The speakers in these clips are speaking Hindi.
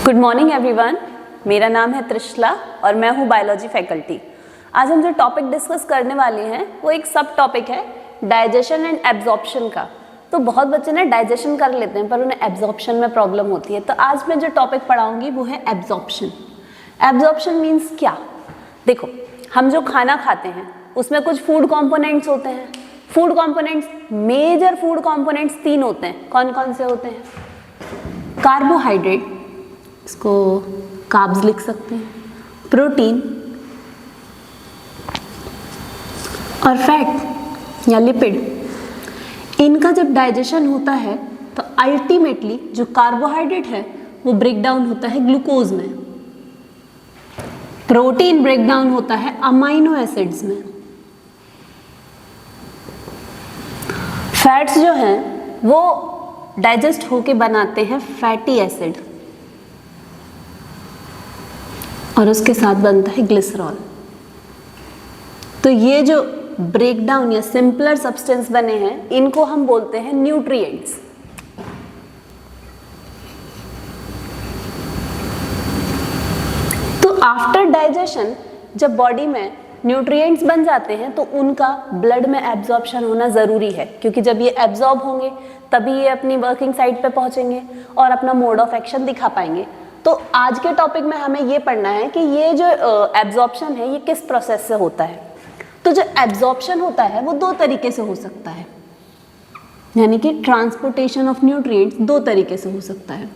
गुड मॉर्निंग एवरीवन, मेरा नाम है त्रिशला और मैं हूँ बायोलॉजी फैकल्टी। आज हम जो टॉपिक डिस्कस करने वाले हैं वो एक सब टॉपिक है डाइजेशन एंड एब्जॉर्प्शन का। तो बहुत बच्चे ना डाइजेशन कर लेते हैं पर उन्हें एब्जॉर्प्शन में प्रॉब्लम होती है। तो आज मैं जो टॉपिक पढ़ाऊंगी वो है एब्जॉर्प्शन। एब्जॉर्प्शन मीन्स क्या? देखो, हम जो खाना खाते हैं उसमें कुछ फूड कॉम्पोनेंट्स होते हैं। Food components, major food components 3 होते हैं। कौन कौन से होते हैं? कार्बोहाइड्रेट, इसको कार्ब्स लिख सकते हैं, प्रोटीन और फैट या लिपिड। इनका जब डाइजेशन होता है तो अल्टीमेटली जो कार्बोहाइड्रेट है वो ब्रेक डाउन होता है ग्लूकोज में, प्रोटीन ब्रेक डाउन होता है अमाइनो एसिड्स में, फैट्स जो हैं वो डाइजेस्ट होके बनाते हैं फैटी एसिड और उसके साथ बनता है ग्लिसरॉल। तो ये जो ब्रेकडाउन या सिंपलर सब्सटेंस बने हैं इनको हम बोलते हैं न्यूट्रिएंट्स। तो आफ्टर डाइजेशन जब बॉडी में न्यूट्रिएंट्स बन जाते हैं तो उनका ब्लड में एब्जॉर्प्शन होना ज़रूरी है, क्योंकि जब ये एब्जॉर्ब होंगे तभी ये अपनी वर्किंग साइट पे पहुंचेंगे और अपना मोड ऑफ एक्शन दिखा पाएंगे। तो आज के टॉपिक में हमें ये पढ़ना है कि ये जो एब्जॉर्प्शन है ये किस प्रोसेस से होता है। तो जो एब्जॉर्प्शन होता है वो 2 तरीके से हो सकता है, यानी कि ट्रांसपोर्टेशन ऑफ न्यूट्रिएंट्स 2 तरीके से हो सकता है।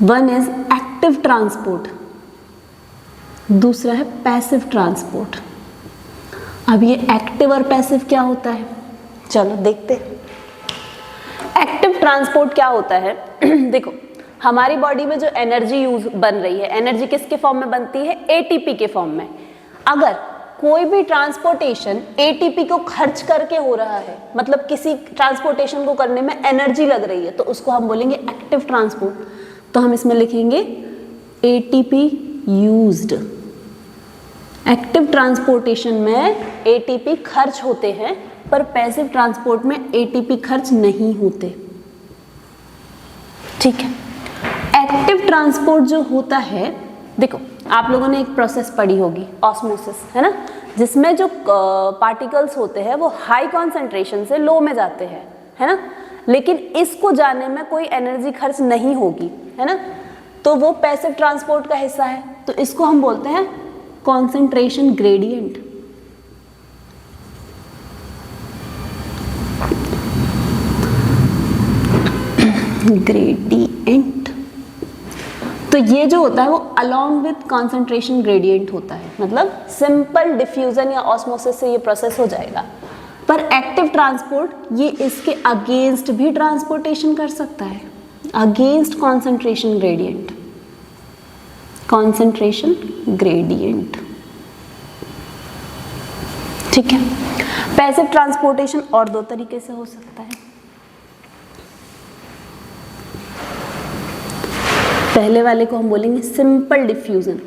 वन इज एक्टिव ट्रांसपोर्ट, दूसरा है पैसिव ट्रांसपोर्ट। अब ये एक्टिव और पैसिव क्या होता है, चलो देखते हैं। एक्टिव ट्रांसपोर्ट क्या होता है? देखो, हमारी बॉडी में जो एनर्जी यूज बन रही है, एनर्जी किसके फॉर्म में बनती है? एटीपी के फॉर्म में। अगर कोई भी ट्रांसपोर्टेशन एटीपी को खर्च करके हो रहा है, मतलब किसी ट्रांसपोर्टेशन को करने में एनर्जी लग रही है, तो उसको हम बोलेंगे एक्टिव ट्रांसपोर्ट। तो हम इसमें लिखेंगे एटीपी यूज्ड। एक्टिव ट्रांसपोर्टेशन में एटीपी खर्च होते हैं पर पैसिव ट्रांसपोर्ट में एटीपी खर्च नहीं होते। ठीक है। एक्टिव ट्रांसपोर्ट जो होता है, देखो आप लोगों ने एक प्रोसेस पढ़ी होगी ऑस्मोसिस, है ना, जिसमें जो पार्टिकल्स होते हैं वो हाई कॉन्सेंट्रेशन से लो में जाते हैं, है ना, लेकिन इसको जाने में कोई एनर्जी खर्च नहीं होगी, है ना, तो वो पैसिव ट्रांसपोर्ट का हिस्सा है। तो इसको हम बोलते हैं कॉन्सेंट्रेशन ग्रेडियंट। ग्रेडियंट। तो ये जो होता है वो अलोंग विथ कॉन्सेंट्रेशन ग्रेडियंट होता है, मतलब सिंपल डिफ्यूजन या ऑस्मोसिस से ये प्रोसेस हो जाएगा। पर एक्टिव ट्रांसपोर्ट ये इसके अगेंस्ट भी ट्रांसपोर्टेशन कर सकता है, against concentration gradient. Concentration gradient, ठीक है। पैसिव ट्रांसपोर्टेशन और 2 तरीके से हो सकता है। पहले वाले को हम बोलेंगे सिंपल डिफ्यूजन।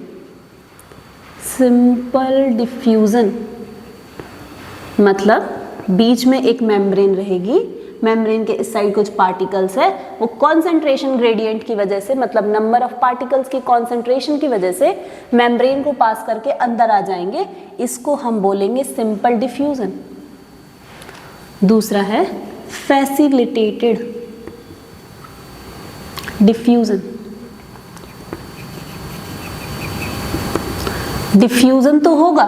सिंपल डिफ्यूजन मतलब बीच में एक मेम्ब्रेन रहेगी, मेम्ब्रेन के इस साइड कुछ पार्टिकल्स है, वो कॉन्सेंट्रेशन ग्रेडियंट की वजह से, मतलब नंबर ऑफ पार्टिकल्स की कॉन्सेंट्रेशन की वजह से मेम्ब्रेन को पास करके अंदर आ जाएंगे। इसको हम बोलेंगे सिंपल डिफ्यूजन। दूसरा है फैसिलिटेटेड डिफ्यूजन। डिफ्यूजन तो होगा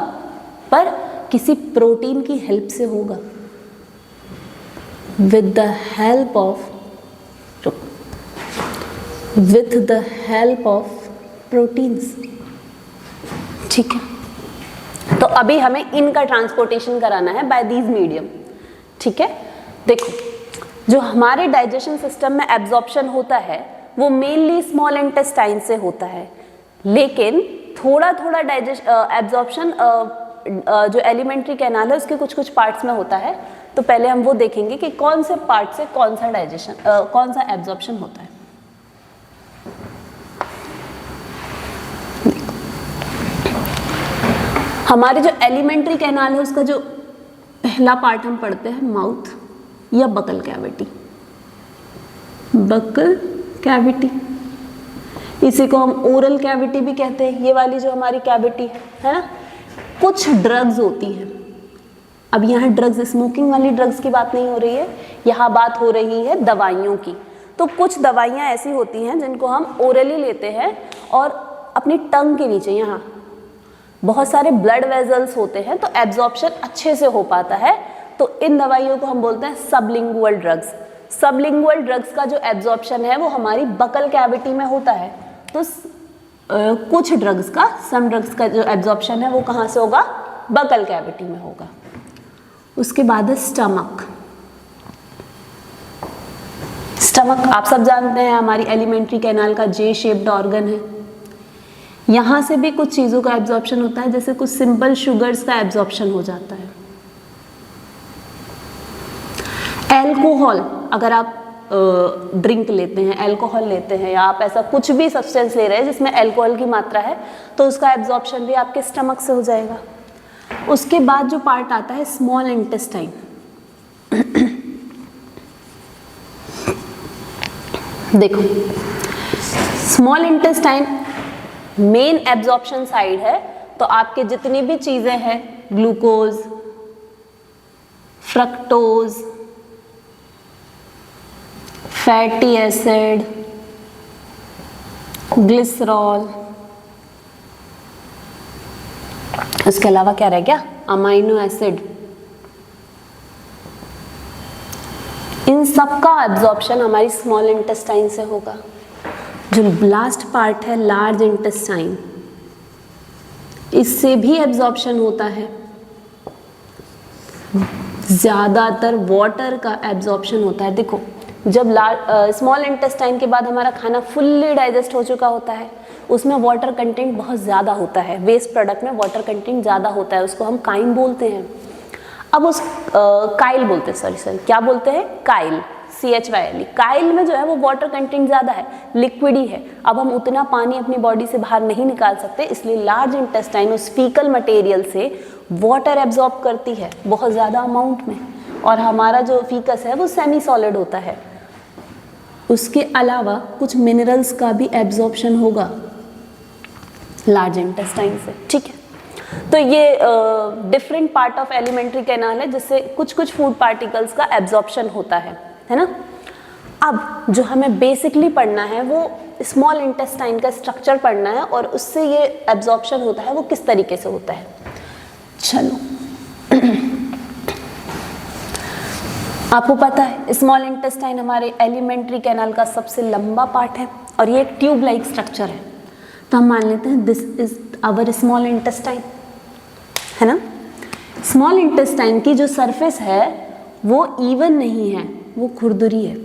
पर किसी प्रोटीन की हेल्प से होगा, with the help of proteins। ठीक है। तो अभी हमें इनका ट्रांसपोर्टेशन कराना है बाय दीज मीडियम। ठीक है। देखो, जो हमारे डाइजेशन सिस्टम में एब्जॉर्प्शन होता है वो मेनली स्मॉल इंटेस्टाइन से होता है, लेकिन थोड़ा थोड़ा एब्जॉर्प्शन जो एलिमेंट्री कैनाल है उसके कुछ कुछ पार्ट्स में होता है। तो पहले हम वो देखेंगे कि कौन से पार्ट से कौन सा डाइजेशन कौन सा एब्जॉर्प्शन होता है। हमारे जो एलिमेंट्री कैनाल है उसका जो पहला पार्ट हम पढ़ते हैं माउथ या बकल कैविटी। बकल कैविटी, इसी को हम ओरल कैविटी भी कहते हैं, ये वाली जो हमारी कैविटी है ना। कुछ ड्रग्स होती हैं, अब यहाँ ड्रग्स, स्मोकिंग वाली ड्रग्स की बात नहीं हो रही है, यहाँ बात हो रही है दवाइयों की। तो कुछ दवाइयाँ ऐसी होती हैं जिनको हम ओरली लेते हैं और अपनी टंग के नीचे यहाँ बहुत सारे ब्लड वेजल्स होते हैं, तो एब्जॉर्प्शन अच्छे से हो पाता है। तो इन दवाइयों को हम बोलते हैं सबलिंगुअल ड्रग्स। सबलिंगुअल ड्रग्स का जो एब्जॉर्प्शन है वो हमारी बकल कैविटी में होता है। तो कुछ ड्रग्स का, सम ड्रग्स का जो एब्जॉर्प्शन है वो कहाँ से होगा? बकल कैविटी में होगा। उसके बाद है स्टमक। स्टमक आप सब जानते हैं हमारी एलिमेंट्री कैनाल का जे शेप्ड ऑर्गन है। यहाँ से भी कुछ चीज़ों का एब्जॉर्प्शन होता है, जैसे कुछ सिंपल शुगर्स का एब्जॉर्प्शन हो जाता है। एल्कोहल, अगर आप ड्रिंक लेते हैं, अल्कोहल लेते हैं, या आप ऐसा कुछ भी सब्सटेंस ले रहे हैं जिसमें अल्कोहल की मात्रा है, तो उसका एब्जॉर्प्शन भी आपके स्टमक से हो जाएगा। उसके बाद जो पार्ट आता है स्मॉल इंटेस्टाइन। देखो, small intestine main absorption side है, तो आपके जितनी भी चीजें हैं, glucose, fructose, fatty acid, glycerol, इसके अलावा क्या रह गया? Amino acid. इन सब का एब्जॉर्प्शन हमारी स्मॉल इंटेस्टाइन से होगा। जो लास्ट पार्ट है लार्ज इंटेस्टाइन, इससे भी एब्जॉर्प्शन होता है। ज़्यादातर वाटर का एब्जॉर्प्शन होता है। देखो, जब स्मॉल इंटेस्टाइन के बाद हमारा खाना फुल्ली डाइजेस्ट हो चुका होता है, उसमें वाटर कंटेंट बहुत ज़्यादा होता है। वेस्ट प्रोडक्ट में वाटर कंटेंट ज़्यादा होता है, उसको हम काइम बोलते हैं। अब उस काइल बोलते हैं, सॉरी क्या बोलते हैं? Kyle, CHYL। काइल में जो है वो वाटर कंटेंट ज़्यादा है, लिक्विड ही है। अब हम उतना पानी अपनी बॉडी से बाहर नहीं निकाल सकते, इसलिए लार्ज इंटेस्टाइन उस फीकल मटेरियल से वाटर एब्जॉर्ब करती है बहुत ज़्यादा अमाउंट में, और हमारा जो फीकस है वो सेमी सॉलिड होता है। उसके अलावा कुछ मिनरल्स का भी एब्जॉर्प्शन होगा लार्ज इंटेस्टाइन से, ठीक है। तो ये different part of alimentary canal है जिससे कुछ कुछ फूड पार्टिकल्स का एब्जॉर्प्शन होता है ना। अब जो हमें बेसिकली पढ़ना है वो स्मॉल इंटेस्टाइन का स्ट्रक्चर पढ़ना है, और उससे ये एब्जॉर्प्शन होता है वो किस तरीके से होता है। चलो, आपको पता है स्मॉल इंटेस्टाइन हमारे एलिमेंट्री कैनाल का सबसे लंबा पार्ट है, और ये एक ट्यूब लाइक स्ट्रक्चर है। तो हम मान लेते हैं this is our small intestine, है ना। स्मॉल इंटेस्टाइन की जो सरफेस है वो इवन नहीं है, वो खुरदुरी है।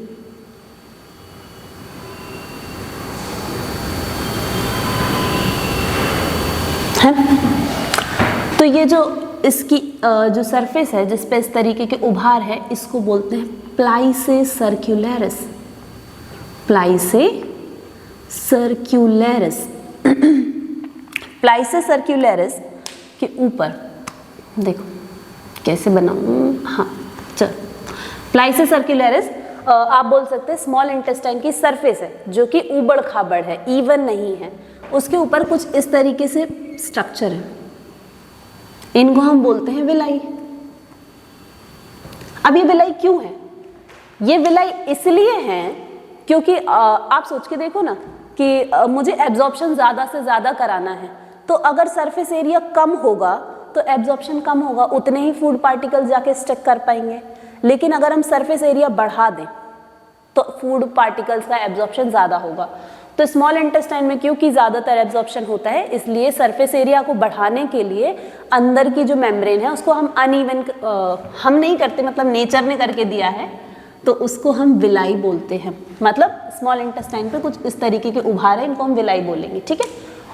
तो ये जो इसकी जो सरफेस है जिस पे इस तरीके के उभार है, इसको बोलते हैं प्लाइसे सर्क्युलरिस। प्लाइसे सर्क्युलरिस। प्लाइसे सर्क्युलरिस के ऊपर देखो कैसे बनाऊं, हाँ चलो। प्लाइसे सर्क्युलरिस आप बोल सकते हैं स्मॉल इंटेस्टाइन की सरफेस है जो कि उबड़ खाबड़ है, इवन नहीं है। उसके ऊपर कुछ इस तरीके से स्ट्रक्चर है, इनको हम बोलते हैं विलाई। अब ये विलाई क्यों है? ये विलाई इसलिए है क्योंकि आप सोच के देखो ना कि मुझे एब्जॉर्प्शन ज़्यादा से ज़्यादा कराना है, तो अगर सरफेस एरिया कम होगा तो एब्जॉर्प्शन कम होगा, उतने ही फूड पार्टिकल्स जाके स्टक कर पाएंगे। लेकिन अगर हम सरफेस एरिया बढ़ा दें तो फूड पार्टिकल्स का एब्जॉर्प्शन ज़्यादा होगा। तो स्मॉल इंटेस्टाइन में क्योंकि ज़्यादातर एब्जॉर्प्शन होता है, इसलिए सरफेस एरिया को बढ़ाने के लिए अंदर की जो मेम्ब्रेन है उसको हम अनइवन हम नहीं करते, मतलब नेचर ने करके दिया है, तो उसको हम विलाई बोलते हैं। मतलब स्मॉल इंटेस्टाइन पे कुछ इस तरीके के उभार है, इनको हम विलाई बोलेंगे, ठीक है।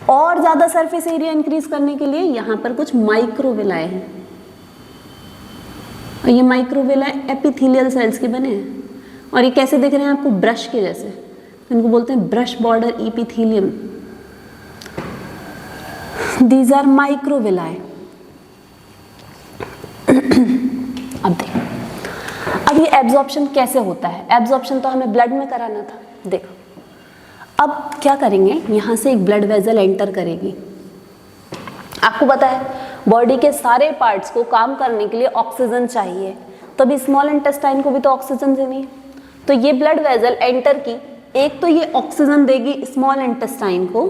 और ज़्यादा सरफेस एरिया इंक्रीज करने के लिए यहाँ पर कुछ माइक्रोविलाई हैं, और ये माइक्रोविलाई एपिथेलियल सेल्स के बने हैं, और ये कैसे दिख रहे हैं आपको? ब्रश के जैसे। तो इनको बोलते हैं brush border epithelium. These are microvilli. अब देखो, अब ये एब्जॉर्प्शन कैसे होता है? एब्जॉर्प्शन तो हमें ब्लड में कराना था। देखो, अब क्या करेंगे, यहाँ से एक ब्लड वेसल एंटर करेगी। आपको पता है बॉडी के सारे पार्ट्स को काम करने के लिए ऑक्सीजन चाहिए, तो अभी स्मॉल इंटेस्टाइन को भी तो ऑक्सीजन देनी है। तो ये ब्लड वेसल एंटर की, एक तो ये ऑक्सीजन देगी स्मॉल इंटेस्टाइन को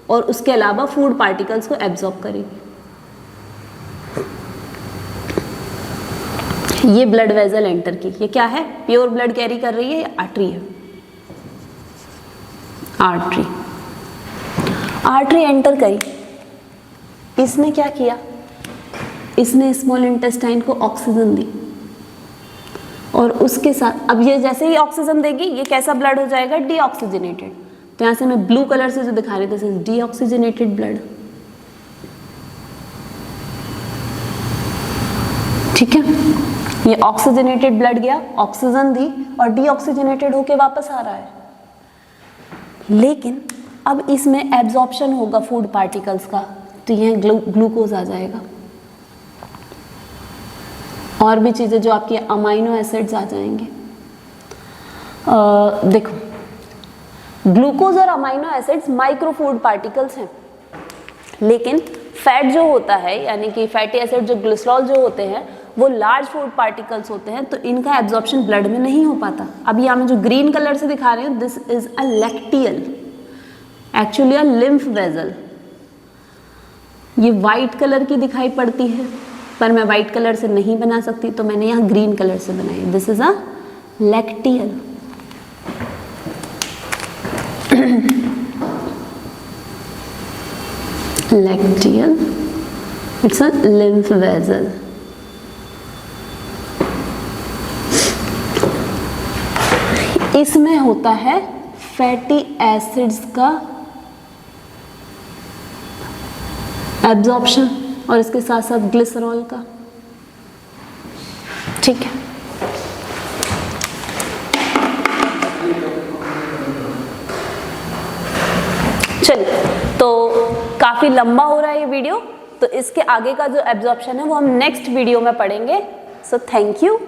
और उसके अलावा फूड पार्टिकल्स को एब्जॉर्ब करेगी। ये ब्लड वेसल एंटर की, ये क्या है, प्योर ब्लड कैरी कर रही है या आर्टरी है, आर्टरी। आर्टरी एंटर करी, इसने क्या किया, इसने स्मॉल इंटेस्टाइन को ऑक्सीजन दी और उसके साथ अब ये जैसे ही ऑक्सीजन देगी ये कैसा ब्लड हो जाएगा, डीऑक्सीजनेटेड। तो यहां से मैं ब्लू कलर से जो दिखा रही थी, दिस इज डीऑक्सीजनेटेड ब्लड। ठीक है, ये ऑक्सीजनेटेड ब्लड गया, ऑक्सीजन दी और डीऑक्सीजनेटेड होके वापस आ रहा है। लेकिन अब इसमें एब्जॉर्प्शन होगा फूड पार्टिकल्स का, तो यह ग्लूकोज आ जाएगा और भी चीजें जो आपकी अमाइनो एसिड्स आ जाएंगे। देखो ग्लूकोज और amino acids micro food particles हैं, लेकिन फैट जो होता है यानी कि फैटी एसिड जो ग्लिसरॉल जो होते हैं वो लार्ज फूड पार्टिकल्स होते हैं, तो इनका एब्जॉर्प्शन ब्लड में नहीं हो पाता। अभी यहाँ में जो ग्रीन कलर से दिखा रहे हैं this is a lacteal, actually a lymph vessel. ये वाइट कलर की दिखाई पड़ती है पर मैं वाइट कलर से नहीं बना सकती, तो मैंने यहाँ ग्रीन कलर से बनाई। This is a lacteal. Lacteal, it's a lymph vessel. इसमें होता है फैटी एसिड्स का एब्जॉर्प्शन और इसके साथ साथ ग्लिसरॉल का। ठीक है, चलिए तो काफी लंबा हो रहा है ये वीडियो, तो इसके आगे का जो एब्जॉर्प्शन है वो हम नेक्स्ट वीडियो में पढ़ेंगे। So thank you.